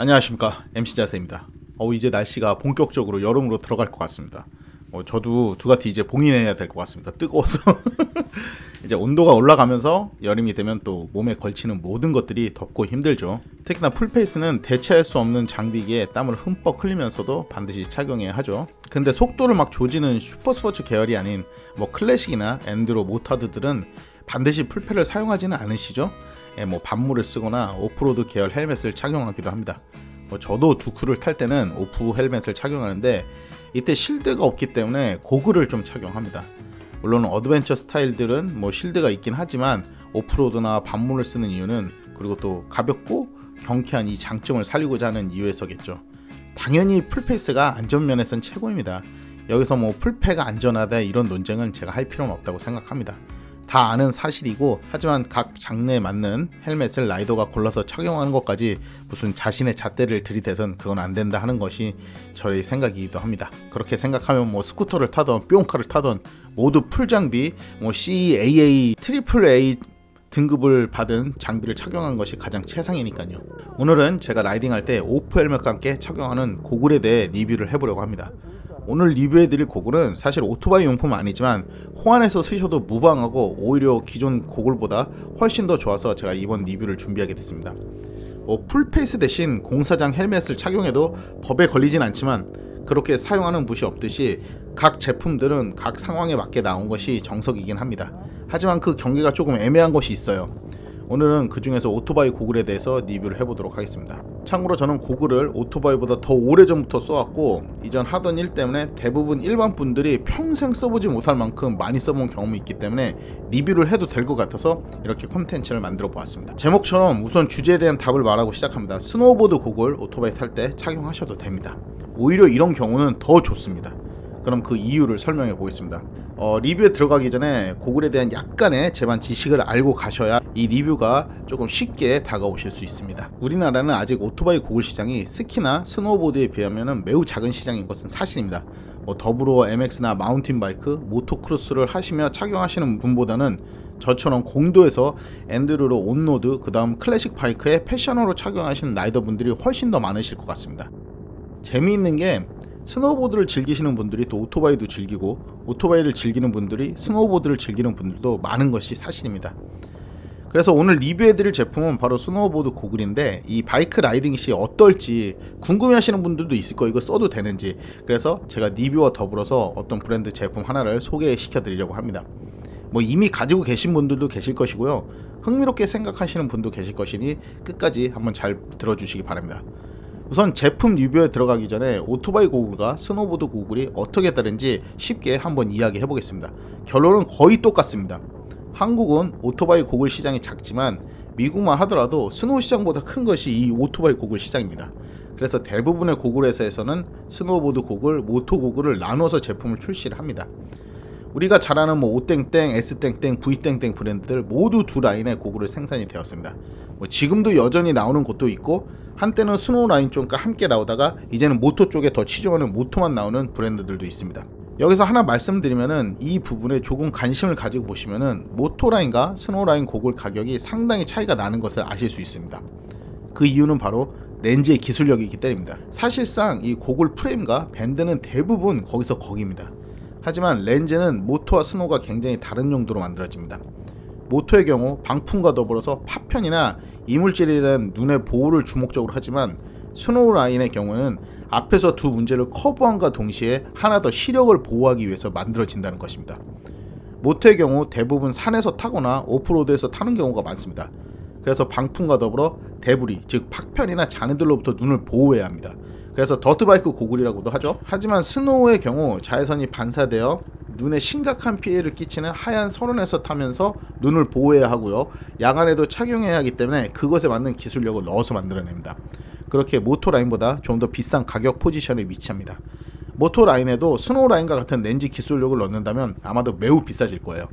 안녕하십니까, MC 자세입니다. 이제 날씨가 본격적으로 여름으로 들어갈 것 같습니다. 저도 두가티 이제 봉인해야 될 것 같습니다. 뜨거워서. 이제 온도가 올라가면서 여름이 되면 또 몸에 걸치는 모든 것들이 덥고 힘들죠. 특히나 풀페이스는 대체할 수 없는 장비기에 땀을 흠뻑 흘리면서도 반드시 착용해야 하죠. 근데 속도를 막 조지는 슈퍼스포츠 계열이 아닌 클래식이나 엔드로 모타드들은 반드시 풀페를 사용하지는 않으시죠. 반물을 쓰거나 오프로드 계열 헬멧을 착용하기도 합니다. 저도 두쿠를 탈 때는 오프 헬멧을 착용하는데 이때 실드가 없기 때문에 고글을 좀 착용합니다. 물론 어드벤처 스타일들은 실드가 있긴 하지만 오프로드나 반물을 쓰는 이유는, 그리고 또 가볍고 경쾌한 이 장점을 살리고자 하는 이유에서겠죠. 당연히 풀페이스가 안전면에선 최고입니다. 여기서 풀페가 안전하다 이런 논쟁은 제가 할 필요는 없다고 생각합니다. 다 아는 사실이고, 하지만 각 장르에 맞는 헬멧을 라이더가 골라서 착용하는 것까지 무슨 자신의 잣대를 들이대선 그건 안 된다 하는 것이 저의 생각이기도 합니다. 그렇게 생각하면 스쿠터를 타던 뿅카를 타던 모두 풀 장비, CAA, AAA 등급을 받은 장비를 착용한 것이 가장 최상이니까요. 오늘은 제가 라이딩할 때 오프 헬멧과 함께 착용하는 고글에 대해 리뷰를 해보려고 합니다. 오늘 리뷰해드릴 고글은 사실 오토바이 용품은 아니지만 호환해서 쓰셔도 무방하고 오히려 기존 고글보다 훨씬 더 좋아서 제가 이번 리뷰를 준비하게 됐습니다. 풀페이스 대신 공사장 헬멧을 착용해도 법에 걸리진 않지만 그렇게 사용하는 무시 없듯이 각 제품들은 각 상황에 맞게 나온 것이 정석이긴 합니다. 하지만 그 경계가 조금 애매한 것이 있어요. 오늘은 그 중에서 오토바이 고글에 대해서 리뷰를 해보도록 하겠습니다. 참고로 저는 고글을 오토바이보다 더 오래전부터 써왔고, 이전 하던 일 때문에 대부분 일반 분들이 평생 써보지 못할 만큼 많이 써본 경험이 있기 때문에 리뷰를 해도 될 것 같아서 이렇게 콘텐츠를 만들어 보았습니다. 제목처럼 우선 주제에 대한 답을 말하고 시작합니다. 스노우보드 고글 오토바이 탈 때 착용하셔도 됩니다. 오히려 이런 경우는 더 좋습니다. 그럼 그 이유를 설명해 보겠습니다. 리뷰에 들어가기 전에 고글에 대한 약간의 제반 지식을 알고 가셔야 이 리뷰가 조금 쉽게 다가오실 수 있습니다. 우리나라는 아직 오토바이 고글 시장이 스키나 스노우보드에 비하면 매우 작은 시장인 것은 사실입니다. 더불어 MX나 마운틴바이크, 모토크로스를 하시며 착용하시는 분보다는 저처럼 공도에서 엔드로로 온로드, 그 다음 클래식 바이크에 패셔너로 착용하시는 라이더분들이 훨씬 더 많으실 것 같습니다. 재미있는 게 스노우보드를 즐기시는 분들이 또 오토바이도 즐기고, 오토바이를 즐기는 분들이 스노우보드를 즐기는 분들도 많은 것이 사실입니다. 그래서 오늘 리뷰해드릴 제품은 바로 스노우보드 고글인데, 이 바이크 라이딩 시 어떨지 궁금해하시는 분들도 있을 거예요. 이거 써도 되는지. 그래서 제가 리뷰와 더불어서 어떤 브랜드 제품 하나를 소개시켜 드리려고 합니다. 이미 가지고 계신 분들도 계실 것이고요, 흥미롭게 생각하시는 분도 계실 것이니 끝까지 한번 잘 들어주시기 바랍니다. 우선 제품 리뷰에 들어가기 전에 오토바이 고글과 스노보드 고글이 어떻게 다른지 쉽게 한번 이야기해 보겠습니다. 결론은 거의 똑같습니다. 한국은 오토바이 고글 시장이 작지만 미국만 하더라도 스노우 시장보다 큰 것이 이 오토바이 고글 시장입니다. 그래서 대부분의 고글 회사에서는 스노보드 고글, 모토 고글을 나눠서 제품을 출시를 합니다. 우리가 잘 아는 오땡땡, S땡땡, V땡땡 브랜드들 모두 두 라인의 고글을 생산이 되었습니다. 지금도 여전히 나오는 곳도 있고, 한때는 스노우 라인 쪽과 함께 나오다가 이제는 모토 쪽에 더 치중하는 모토만 나오는 브랜드들도 있습니다. 여기서 하나 말씀드리면은 이 부분에 조금 관심을 가지고 보시면은 모토 라인과 스노우 라인 고글 가격이 상당히 차이가 나는 것을 아실 수 있습니다. 그 이유는 바로 렌즈의 기술력이기 때문입니다. 사실상 이 고글 프레임과 밴드는 대부분 거기서 거기입니다. 하지만 렌즈는 모토와 스노우가 굉장히 다른 용도로 만들어집니다. 모토의 경우 방풍과 더불어서 파편이나 이물질에 대한 눈의 보호를 주목적으로 하지만, 스노우 라인의 경우는 앞에서 두 문제를 커버함과 동시에 하나 더 시력을 보호하기 위해서 만들어진다는 것입니다. 모토의 경우 대부분 산에서 타거나 오프로드에서 타는 경우가 많습니다. 그래서 방풍과 더불어 데브리, 즉 파편이나 잔해들로부터 눈을 보호해야 합니다. 그래서 더트바이크 고글이라고도 하죠. 하지만 스노우의 경우 자외선이 반사되어 눈에 심각한 피해를 끼치는 하얀 설원에서 타면서 눈을 보호해야 하고요, 야간에도 착용해야 하기 때문에 그것에 맞는 기술력을 넣어서 만들어냅니다. 그렇게 모토 라인보다 좀 더 비싼 가격 포지션에 위치합니다. 모토 라인에도 스노우 라인과 같은 렌즈 기술력을 넣는다면 아마도 매우 비싸질 거예요.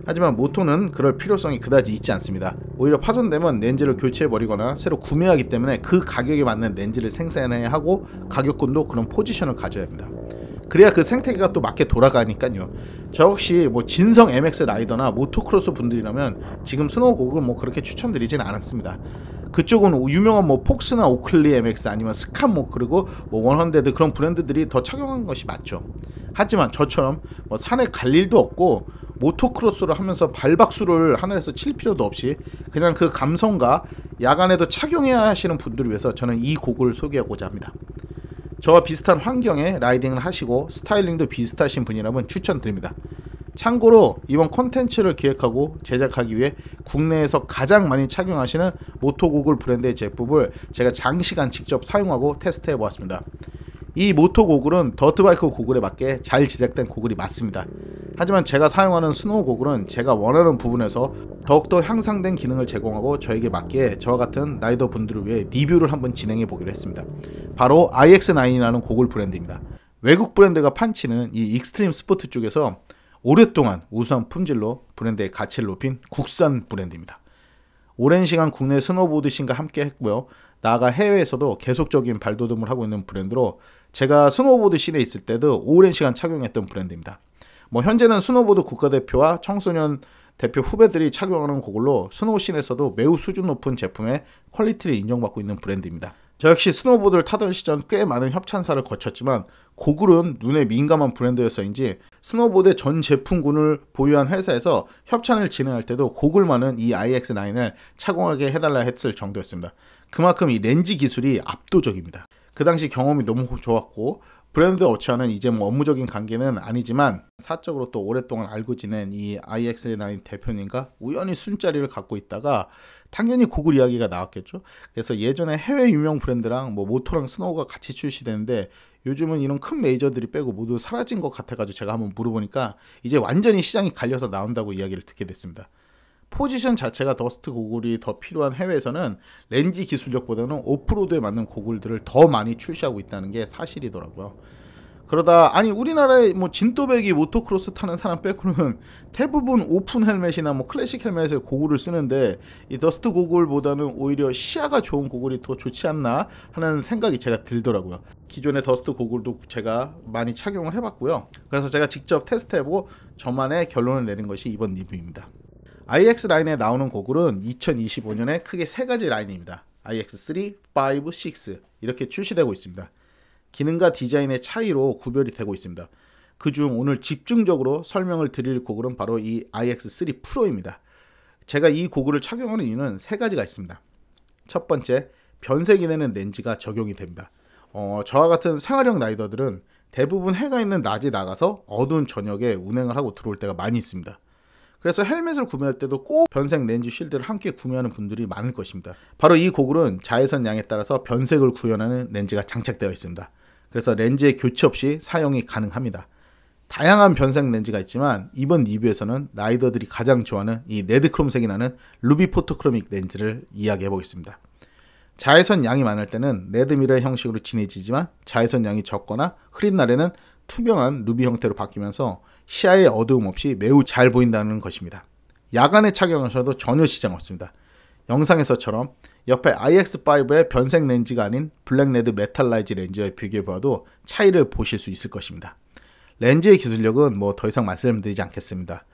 하지만 모토는 그럴 필요성이 그다지 있지 않습니다. 오히려 파손되면 렌즈를 교체해버리거나 새로 구매하기 때문에 그 가격에 맞는 렌즈를 생산해야 하고, 가격군도 그런 포지션을 가져야 합니다. 그래야 그 생태계가 또 맞게 돌아가니까요. 저 혹시 진성 MX 라이더나 모토크로스 분들이라면 지금 스노우 고글 그렇게 추천드리진 않았습니다. 그쪽은 유명한 뭐 폭스나 오클리 MX 아니면 스캇 뭐 그리고 뭐 원헌데드 그런 브랜드들이 더 착용한 것이 맞죠. 하지만 저처럼 뭐 산에 갈 일도 없고 모토크로스를 하면서 발박수를 하늘에서 칠 필요도 없이 그냥 그 감성과 야간에도 착용해야 하시는 분들을 위해서 저는 이 곡을 소개하고자 합니다. 저와 비슷한 환경에 라이딩을 하시고 스타일링도 비슷하신 분이라면 추천드립니다. 참고로 이번 콘텐츠를 기획하고 제작하기 위해 국내에서 가장 많이 착용하시는 모토고글 브랜드의 제품을 제가 장시간 직접 사용하고 테스트해 보았습니다. 이 모토고글은 더트바이크 고글에 맞게 잘 제작된 고글이 맞습니다. 하지만 제가 사용하는 스노우 고글은 제가 원하는 부분에서 더욱더 향상된 기능을 제공하고 저에게 맞게 저와 같은 라이더 분들을 위해 리뷰를 한번 진행해 보기로 했습니다. 바로 IX9이라는 고글 브랜드입니다. 외국 브랜드가 판치는 이 익스트림 스포츠 쪽에서 오랫동안 우수한 품질로 브랜드의 가치를 높인 국산 브랜드입니다. 오랜 시간 국내 스노보드 씬과 함께 했고요. 나아가 해외에서도 계속적인 발돋움을 하고 있는 브랜드로 제가 스노보드 씬에 있을 때도 오랜 시간 착용했던 브랜드입니다. 뭐 현재는 스노보드 국가대표와 청소년 대표 후배들이 착용하는 고글로 스노우 씬에서도 매우 수준 높은 제품의 퀄리티를 인정받고 있는 브랜드입니다. 저 역시 스노보드를 타던 시절 꽤 많은 협찬사를 거쳤지만 고글은 눈에 민감한 브랜드여서인지 스노보드의 전 제품군을 보유한 회사에서 협찬을 진행할 때도 고글만은 이 IX9을 착용하게 해달라 했을 정도였습니다. 그만큼 이 렌즈 기술이 압도적입니다. 그 당시 경험이 너무 좋았고 브랜드 어치와는 이제 뭐 업무적인 관계는 아니지만 사적으로 또 오랫동안 알고 지낸 이 IX9 대표님과 우연히 술자리를 갖고 있다가 당연히 고글 이야기가 나왔겠죠. 그래서 예전에 해외 유명 브랜드랑 뭐 모토랑 스노우가 같이 출시되는데 요즘은 이런 큰 메이저들이 빼고 모두 사라진 것 같아가지고 제가 한번 물어보니까 이제 완전히 시장이 갈려서 나온다고 이야기를 듣게 됐습니다. 포지션 자체가 더스트 고글이 더 필요한 해외에서는 렌즈 기술력보다는 오프로드에 맞는 고글들을 더 많이 출시하고 있다는 게 사실이더라고요. 그러다 아니 우리나라에 뭐 진또배기 모토크로스 타는 사람 빼고는 대부분 오픈 헬멧이나 뭐 클래식 헬멧에 고글을 쓰는데 이 더스트 고글보다는 오히려 시야가 좋은 고글이 더 좋지 않나 하는 생각이 제가 들더라고요. 기존의 더스트 고글도 제가 많이 착용을 해봤고요. 그래서 제가 직접 테스트해보고 저만의 결론을 내린 것이 이번 리뷰입니다. IX 라인에 나오는 고글은 2025년에 크게 세 가지 라인입니다. IX3, 5, 6 이렇게 출시되고 있습니다. 기능과 디자인의 차이로 구별이 되고 있습니다. 그중 오늘 집중적으로 설명을 드릴 고글은 바로 이 IX3 프로입니다. 제가 이 고글을 착용하는 이유는 세 가지가 있습니다. 첫 번째, 변색이 되는 렌즈가 적용이 됩니다. 저와 같은 생활형 라이더들은 대부분 해가 있는 낮에 나가서 어두운 저녁에 운행을 하고 들어올 때가 많이 있습니다. 그래서 헬멧을 구매할 때도 꼭 변색 렌즈 쉴드를 함께 구매하는 분들이 많을 것입니다. 바로 이 고글은 자외선 양에 따라서 변색을 구현하는 렌즈가 장착되어 있습니다. 그래서 렌즈의 교체 없이 사용이 가능합니다. 다양한 변색 렌즈가 있지만 이번 리뷰에서는 라이더들이 가장 좋아하는 이 레드크롬색이 나는 루비 포토크로믹 렌즈를 이야기해 보겠습니다. 자외선 양이 많을 때는 레드미러 형식으로 진해지지만 자외선 양이 적거나 흐린 날에는 투명한 루비 형태로 바뀌면서 시야에 어두움 없이 매우 잘 보인다는 것입니다. 야간에 착용하셔도 전혀 지장 없습니다. 영상에서처럼 옆에 IX5의 변색 렌즈가 아닌 블랙레드 메탈라이즈 렌즈와 비교해봐도 차이를 보실 수 있을 것입니다. 렌즈의 기술력은 뭐 더 이상 말씀드리지 않겠습니다.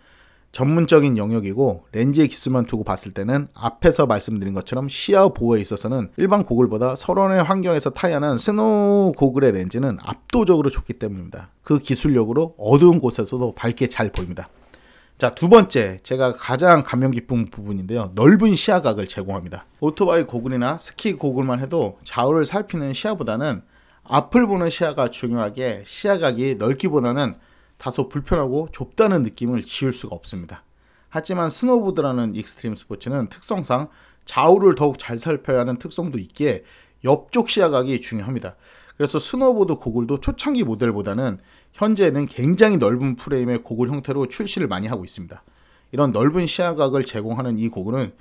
전문적인 영역이고 렌즈의 기술만 두고 봤을 때는 앞에서 말씀드린 것처럼 시야 보호에 있어서는 일반 고글보다 서론의 환경에서 타이하는 스노우 고글의 렌즈는 압도적으로 좋기 때문입니다. 그 기술력으로 어두운 곳에서도 밝게 잘 보입니다. 자, 두 번째, 제가 가장 감명 깊은 부분인데요. 넓은 시야각을 제공합니다. 오토바이 고글이나 스키 고글만 해도 좌우를 살피는 시야보다는 앞을 보는 시야가 중요하게 시야각이 넓기보다는 다소 불편하고 좁다는 느낌을 지울 수가 없습니다. 하지만 스노보드라는 익스트림 스포츠는 특성상 좌우를 더욱 잘 살펴야 하는 특성도 있기에 옆쪽 시야각이 중요합니다. 그래서 스노보드 고글도 초창기 모델보다는 현재는 굉장히 넓은 프레임의 고글 형태로 출시를 많이 하고 있습니다. 이런 넓은 시야각을 제공하는 이 고글은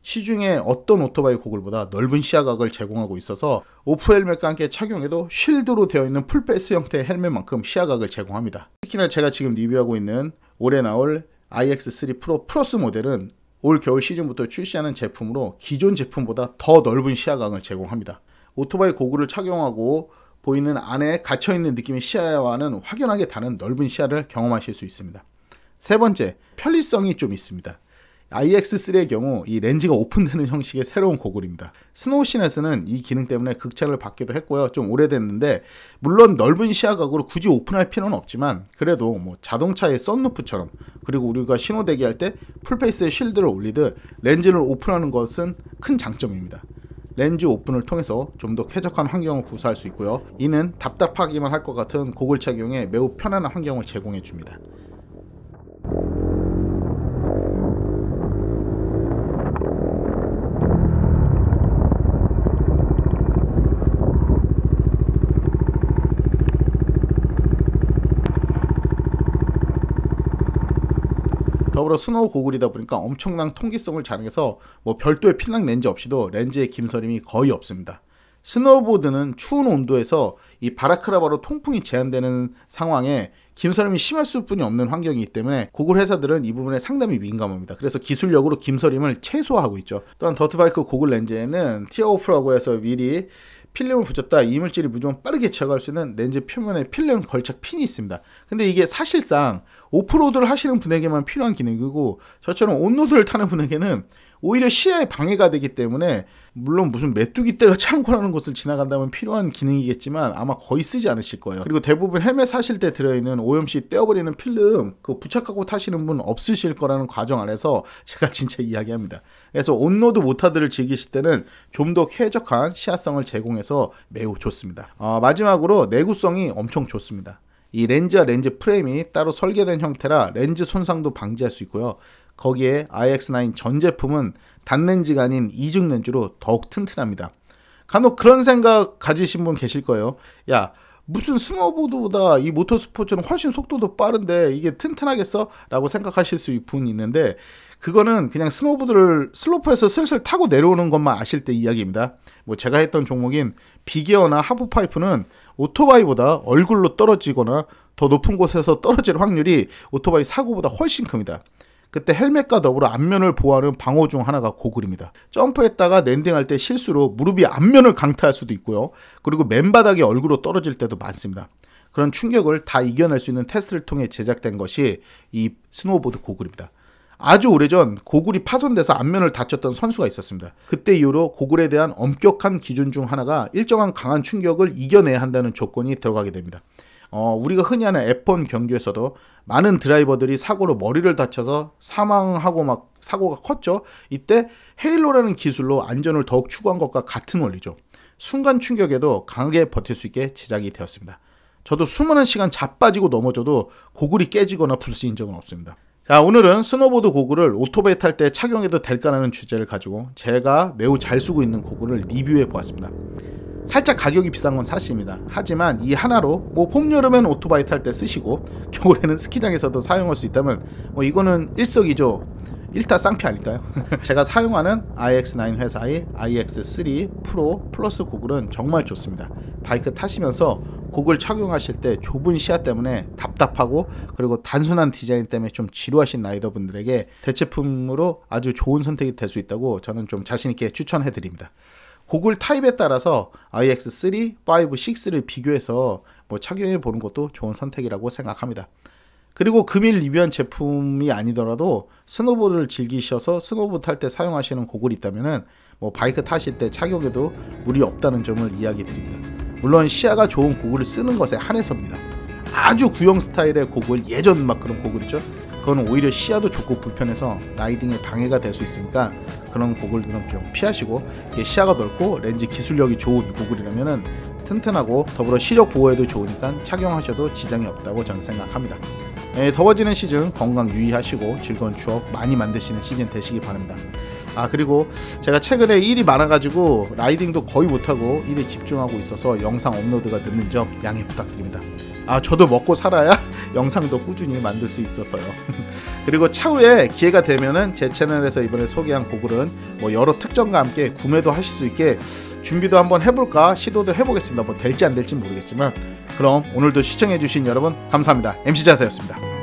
시중에 어떤 오토바이 고글보다 넓은 시야각을 제공하고 있어서 오프 헬멧과 함께 착용해도 쉴드로 되어 있는 풀페이스 형태의 헬멧만큼 시야각을 제공합니다. 특히나 제가 지금 리뷰하고 있는 올해 나올 IX3 프로 플러스 모델은 올 겨울 시즌부터 출시하는 제품으로 기존 제품보다 더 넓은 시야각을 제공합니다. 오토바이 고글을 착용하고 보이는 안에 갇혀있는 느낌의 시야와는 확연하게 다른 넓은 시야를 경험하실 수 있습니다. 세 번째, 편리성이 좀 있습니다. IX3의 경우 이 렌즈가 오픈되는 형식의 새로운 고글입니다. 스노우 시넷은 이 기능 때문에 극찬을 받기도 했고요. 좀 오래됐는데 물론 넓은 시야각으로 굳이 오픈할 필요는 없지만 그래도 뭐 자동차의 썬루프처럼, 그리고 우리가 신호 대기할 때 풀페이스에 쉴드를 올리듯 렌즈를 오픈하는 것은 큰 장점입니다. 렌즈 오픈을 통해서 좀 더 쾌적한 환경을 구사할 수 있고요. 이는 답답하기만 할 것 같은 고글 착용에 매우 편안한 환경을 제공해 줍니다. 더불어 스노우 고글이다 보니까 엄청난 통기성을 자랑해서 뭐 별도의 필름 렌즈 없이도 렌즈의 김서림이 거의 없습니다. 스노우보드는 추운 온도에서 이 바라크라바로 통풍이 제한되는 상황에 김서림이 심할 수뿐이 없는 환경이기 때문에 고글 회사들은 이 부분에 상당히 민감합니다. 그래서 기술력으로 김서림을 최소화하고 있죠. 또한 더트바이크 고글 렌즈에는 티어오프라고 해서 미리 필름을 붙였다 이물질이 무조건 빠르게 제거할 수 있는 렌즈 표면에 필름 걸착 핀이 있습니다. 근데 이게 사실상 오프로드를 하시는 분에게만 필요한 기능이고 저처럼 온로드를 타는 분에게는 오히려 시야에 방해가 되기 때문에, 물론 무슨 메뚜기 떼가 창고라는 곳을 지나간다면 필요한 기능이겠지만 아마 거의 쓰지 않으실 거예요. 그리고 대부분 헬멧 사실 때 들어있는 오염시 떼어버리는 필름 그거 부착하고 타시는 분 없으실 거라는 과정 안에서 제가 진짜 이야기합니다. 그래서 온로드 모타드를 즐기실 때는 좀 더 쾌적한 시야성을 제공해서 매우 좋습니다. 마지막으로 내구성이 엄청 좋습니다. 이 렌즈와 렌즈 프레임이 따로 설계된 형태라 렌즈 손상도 방지할 수 있고요. 거기에 IX9 전 제품은 단렌즈가 아닌 이중 렌즈로 더욱 튼튼합니다. 간혹 그런 생각 가지신 분 계실 거예요. 야, 무슨 스노보드보다 이 모터스포츠는 훨씬 속도도 빠른데 이게 튼튼하겠어? 라고 생각하실 수 있는 분이 있는데, 그거는 그냥 스노보드를 슬로프에서 슬슬 타고 내려오는 것만 아실 때 이야기입니다. 뭐 제가 했던 종목인 비기어나 하프파이프는 오토바이보다 얼굴로 떨어지거나 더 높은 곳에서 떨어질 확률이 오토바이 사고보다 훨씬 큽니다. 그때 헬멧과 더불어 앞면을 보호하는 방어 중 하나가 고글입니다. 점프했다가 랜딩할 때 실수로 무릎이 앞면을 강타할 수도 있고요. 그리고 맨바닥에 얼굴로 떨어질 때도 많습니다. 그런 충격을 다 이겨낼 수 있는 테스트를 통해 제작된 것이 이 스노우보드 고글입니다. 아주 오래전 고글이 파손돼서 앞면을 다쳤던 선수가 있었습니다. 그때 이후로 고글에 대한 엄격한 기준 중 하나가 일정한 강한 충격을 이겨내야 한다는 조건이 들어가게 됩니다. 우리가 흔히 하는 F1 경기에서도 많은 드라이버들이 사고로 머리를 다쳐서 사망하고 막 사고가 컸죠. 이때 헤일로라는 기술로 안전을 더욱 추구한 것과 같은 원리죠. 순간 충격에도 강하게 버틸 수 있게 제작이 되었습니다. 저도 수많은 시간 자빠지고 넘어져도 고글이 깨지거나 불쓰인 적은 없습니다. 자, 오늘은 스노보드 고글을 오토바이 탈 때 착용해도 될까라는 주제를 가지고 제가 매우 잘 쓰고 있는 고글을 리뷰해 보았습니다. 살짝 가격이 비싼 건 사실입니다. 하지만 이 하나로 뭐 봄, 여름엔 오토바이 탈 때 쓰시고 겨울에는 스키장에서도 사용할 수 있다면 뭐 이거는 일석이조, 일타 쌍피 아닐까요? 제가 사용하는 IX9 회사의 IX3 프로 플러스 고글은 정말 좋습니다. 바이크 타시면서 고글 착용하실 때 좁은 시야 때문에 답답하고 그리고 단순한 디자인 때문에 좀 지루하신 라이더분들에게 대체품으로 아주 좋은 선택이 될 수 있다고 저는 좀 자신있게 추천해 드립니다. 고글 타입에 따라서 IX3, 5, 6를 비교해서 뭐 착용해 보는 것도 좋은 선택이라고 생각합니다. 그리고 금일 리뷰한 제품이 아니더라도 스노보드를 즐기셔서 스노보드 탈 때 사용하시는 고글이 있다면은 뭐 바이크 타실 때 착용해도 무리 없다는 점을 이야기 드립니다. 물론 시야가 좋은 고글을 쓰는 것에 한해서입니다. 아주 구형 스타일의 고글, 예전 막 그런 고글 있죠? 그건 오히려 시야도 좋고 불편해서 라이딩에 방해가 될 수 있으니까 그런 고글들은 좀 피하시고, 시야가 넓고 렌즈 기술력이 좋은 고글이라면은 튼튼하고 더불어 시력 보호에도 좋으니까 착용하셔도 지장이 없다고 저는 생각합니다. 더워지는 시즌 건강 유의하시고 즐거운 추억 많이 만드시는 시즌 되시기 바랍니다. 그리고 제가 최근에 일이 많아가지고 라이딩도 거의 못하고 일에 집중하고 있어서 영상 업로드가 늦는 점 양해 부탁드립니다. 저도 먹고 살아야 영상도 꾸준히 만들 수 있어서요. 그리고 차후에 기회가 되면은 제 채널에서 이번에 소개한 고글은 뭐 여러 특전과 함께 구매도 하실 수 있게 준비도 한번 해볼까 시도도 해보겠습니다. 뭐 될지 안 될지 모르겠지만, 그럼 오늘도 시청해주신 여러분 감사합니다. MC 자세였습니다.